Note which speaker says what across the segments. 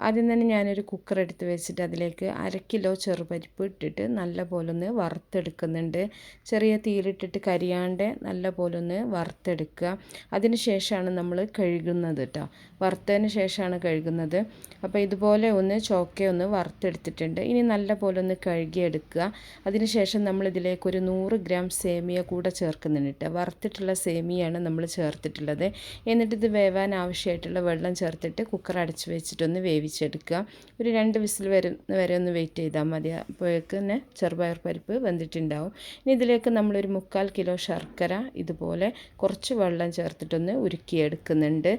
Speaker 1: ആദ്യം തന്നെ ഞാനൊരു കുക്കർ എടുത്ത് വെച്ചിട്ട് അതിലേക്ക് 1/2 കിലോ ചെറുപരിപ്പ് ഇട്ടിട്ട് നല്ല പോലെ ഒന്ന് വറുത്തെടുക്കുന്നുണ്ട്. ചെറിയ തീയിലിട്ടിട്ട് കരിയാണ്ട് നല്ല പോലെ ഒന്ന് വറുത്തെടുക്കുക. അതിന് ശേഷമാണ് നമ്മൾ കഴുകുന്നത് കേട്ടോ. വറുത്തതിന് ശേഷമാണ് കഴുകുന്നത്. അപ്പോൾ ഇതുപോലെ ഒന്ന് ചോക്കെ വറുത്തെടുത്തിട്ടുണ്ട്. ഇനി നല്ല പോലെ ഒന്ന് കഴുകിയെടുക്കുക. അതിന് ശേഷം നമ്മൾ ഇതിലേക്ക് ഒരു 100 ഗ്രാം സേമിയ കൂടെ ചേർക്കുന്നുണ്ട് കേട്ടോ. വറുത്തിട്ടുള്ള സേമിയാണ് നമ്മൾ ചേർത്തിട്ടുള്ളത്. എന്നിട്ട് ഇത് വേവാൻ ആവശ്യമായിട്ടുള്ള വെള്ളം ചേർത്തിട്ട് കുക്കർ അടച്ച് വെച്ചിട്ടൊന്ന് വേവിച്ചെടുക്കുക. ഒരു 2 വിസിൽ വരെ ഒന്ന് വെയിറ്റ് ചെയ്താൽ മതി. അപ്പോഴേക്ക് തന്നെ ചെറുപയർ പരിപ്പ് വെന്തിട്ടുണ്ടാവും. ഇനി ഇതിലേക്ക് നമ്മളൊരു 3/4 കിലോ ശർക്കര ഇതുപോലെ കുറച്ച് വെള്ളം ചേർത്തിട്ടൊന്ന് ഉരുക്കിയെടുക്കുന്നുണ്ട്.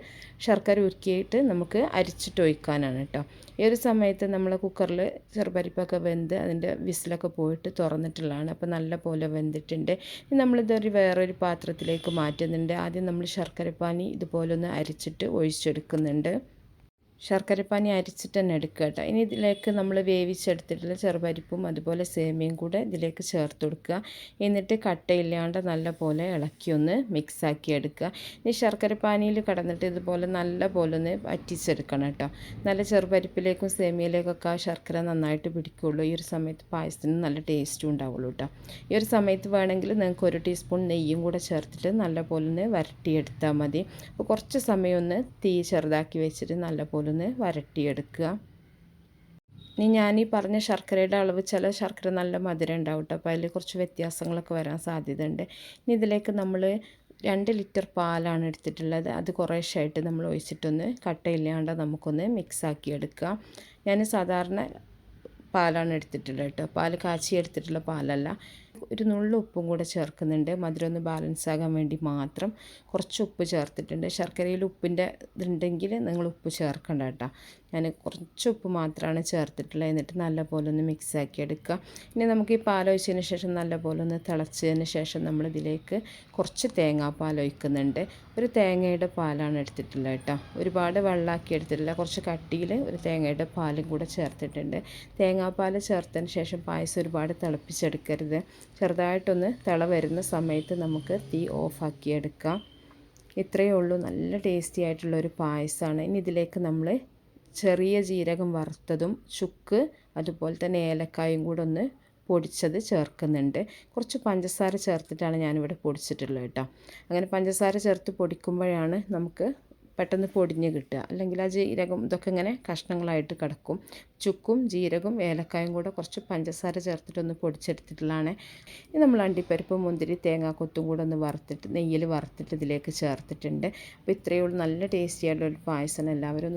Speaker 1: ശർക്കര ഉരുക്കിയിട്ട് നമുക്ക് അരിച്ചിട്ട് ഒഴിക്കാനാണ് കേട്ടോ. ഈ ഒരു സമയത്ത് നമ്മൾ കുക്കറിൽ ചെറുപരിപ്പൊക്കെ വെന്ത് അതിൻ്റെ വിസിലൊക്കെ പോയിട്ട് തുറന്നിട്ടുള്ളതാണ്. അപ്പോൾ നല്ല പോലെ വെന്തിട്ടുണ്ട്. ഇനി നമ്മളിതൊരു വേറൊരു പാത്രത്തിലേക്ക് മാറ്റുന്നുണ്ട്. ആദ്യം നമ്മൾ ശർക്കരപ്പാനി ഇതുപോലെ ഒന്ന് അരിച്ചിട്ട് ഒഴിച്ചെടുക്കുന്നുണ്ട്. ശർക്കരപ്പാനി അരിച്ചിട്ട് തന്നെ എടുക്കുക കേട്ടോ. ഇനി ഇതിലേക്ക് നമ്മൾ വേവിച്ചെടുത്തിട്ടുള്ള ചെറുപരിപ്പും അതുപോലെ സേമിയയും കൂടെ ഇതിലേക്ക് ചേർത്ത് കൊടുക്കുക. എന്നിട്ട് കട്ടയില്ലാണ്ട് നല്ല പോലെ ഇളക്കിയൊന്ന് മിക്സാക്കി എടുക്കുക. ഇനി ശർക്കരപ്പാനിയിൽ കടന്നിട്ട് ഇതുപോലെ നല്ല പോലെ ഒന്ന് വറ്റിച്ചെടുക്കണം കേട്ടോ. നല്ല ചെറുപരിപ്പിലേക്കും സേമിയയിലേക്കൊക്കെ ആ ശർക്കര നന്നായിട്ട് പിടിക്കുകയുള്ളൂ. ഈ ഒരു സമയത്ത് പായസത്തിന് നല്ല ടേസ്റ്റും ഉണ്ടാവുള്ളൂ കേട്ടോ. ഈ ഒരു സമയത്ത് വേണമെങ്കിൽ നിങ്ങൾക്ക് 1 ടീസ്പൂൺ നെയ്യും കൂടെ ചേർത്തിട്ട് നല്ല പോലെ ഒന്ന് വരട്ടിയെടുത്താൽ മതി. അപ്പോൾ കുറച്ച് സമയം ഒന്ന് തീ ചെറുതാക്കി വെച്ചിട്ട് നല്ല പോലെ ഒന്ന് വരട്ടിയെടുക്കുക. ഇനി ഞാനീ പറഞ്ഞ ശർക്കരയുടെ അളവ്, ചില ശർക്കര നല്ല മധുരം ഉണ്ടാവും കേട്ടോ. അപ്പോൾ അതിൽ കുറച്ച് വ്യത്യാസങ്ങളൊക്കെ വരാൻ സാധ്യതയുണ്ട്. ഇനി ഇതിലേക്ക് നമ്മൾ 2 ലിറ്റർ പാലാണ് എടുത്തിട്ടുള്ളത്. അത് കുറേശ്ശായിട്ട് നമ്മൾ ഒഴിച്ചിട്ടൊന്ന് കട്ടയില്ലാണ്ട് നമുക്കൊന്ന് മിക്സാക്കി എടുക്കാം. ഞാൻ സാധാരണ പാലാണ് എടുത്തിട്ടുള്ളത് കേട്ടോ. പാൽ കാച്ചി എടുത്തിട്ടുള്ള പാലല്ല. ഒരു നുള്ളു ഉപ്പും കൂടെ ചേർക്കുന്നുണ്ട്. മധുരം ഒന്ന് ബാലൻസ് ആകാൻ വേണ്ടി മാത്രം കുറച്ച് ഉപ്പ് ചേർത്തിട്ടുണ്ട്. ശർക്കരയിൽ ഉപ്പിൻ്റെ ഇതുണ്ടെങ്കിൽ നിങ്ങൾ ഉപ്പ് ചേർക്കണ്ട കേട്ടോ. ഞാൻ കുറച്ച് ഉപ്പ് മാത്രമാണ് ചേർത്തിട്ടുള്ളത്. എന്നിട്ട് നല്ല പോലെ ഒന്ന് മിക്സാക്കി എടുക്കുക. ഇനി നമുക്ക് ഈ പാലൊഴിച്ചതിന് ശേഷം നല്ല പോലെ ഒന്ന് തിളച്ചതിന് ശേഷം നമ്മളിതിലേക്ക് കുറച്ച് തേങ്ങാപ്പാൽ ഒഴിക്കുന്നുണ്ട്. ഒരു തേങ്ങയുടെ പാലാണ് എടുത്തിട്ടുള്ളത് കേട്ടോ. ഒരുപാട് വെള്ളമാക്കി എടുത്തിട്ടില്ല. കുറച്ച് കട്ടിയിൽ ഒരു തേങ്ങയുടെ പാലും കൂടെ ചേർത്തിട്ടുണ്ട്. തേങ്ങാപ്പാൽ ചേർത്തതിന് ശേഷം പായസം ഒരുപാട് തിളപ്പിച്ചെടുക്കരുത്. ചെറുതായിട്ടൊന്ന് തിള വരുന്ന സമയത്ത് നമുക്ക് തീ ഓഫാക്കി എടുക്കാം. ഇത്രയേ ഉള്ളൂ. നല്ല ടേസ്റ്റി ആയിട്ടുള്ളൊരു പായസമാണ്. ഇനി ഇതിലേക്ക് നമ്മൾ ചെറിയ ജീരകം വറുത്തതും ചുക്ക് അതുപോലെ തന്നെ ഏലക്കായും കൂടെ ഒന്ന് പൊടിച്ചത് ചേർക്കുന്നുണ്ട്. കുറച്ച് പഞ്ചസാര ചേർത്തിട്ടാണ് ഞാനിവിടെ പൊടിച്ചിട്ടുള്ളത് കേട്ടോ. അങ്ങനെ പഞ്ചസാര ചേർത്ത് പൊടിക്കുമ്പോഴാണ് നമുക്ക് പെട്ടെന്ന് പൊടിഞ്ഞ് കിട്ടുക. അല്ലെങ്കിൽ ആ ജീരകം ഇതൊക്കെ ഇങ്ങനെ കഷ്ണങ്ങളായിട്ട് കിടക്കും. ചുക്കും ജീരകവും ഏലക്കായും കൂടെ കുറച്ച് പഞ്ചസാര ചേർത്തിട്ടൊന്ന് പൊടിച്ചെടുത്തിട്ടുള്ളതാണ്. ഇനി നമ്മൾ അണ്ടിപ്പരിപ്പ് മുന്തിരി തേങ്ങാക്കൊത്തും കൂടെ ഒന്ന് വറുത്തിട്ട് നെയ്യിൽ വറുത്തിട്ട് ഇതിലേക്ക് ചേർത്തിട്ടുണ്ട്. അപ്പോൾ ഇത്രയേ ഉള്ളൂ. നല്ല ടേസ്റ്റി ആയിട്ടുള്ള ഒരു പായസം. എല്ലാവരും ഒന്ന്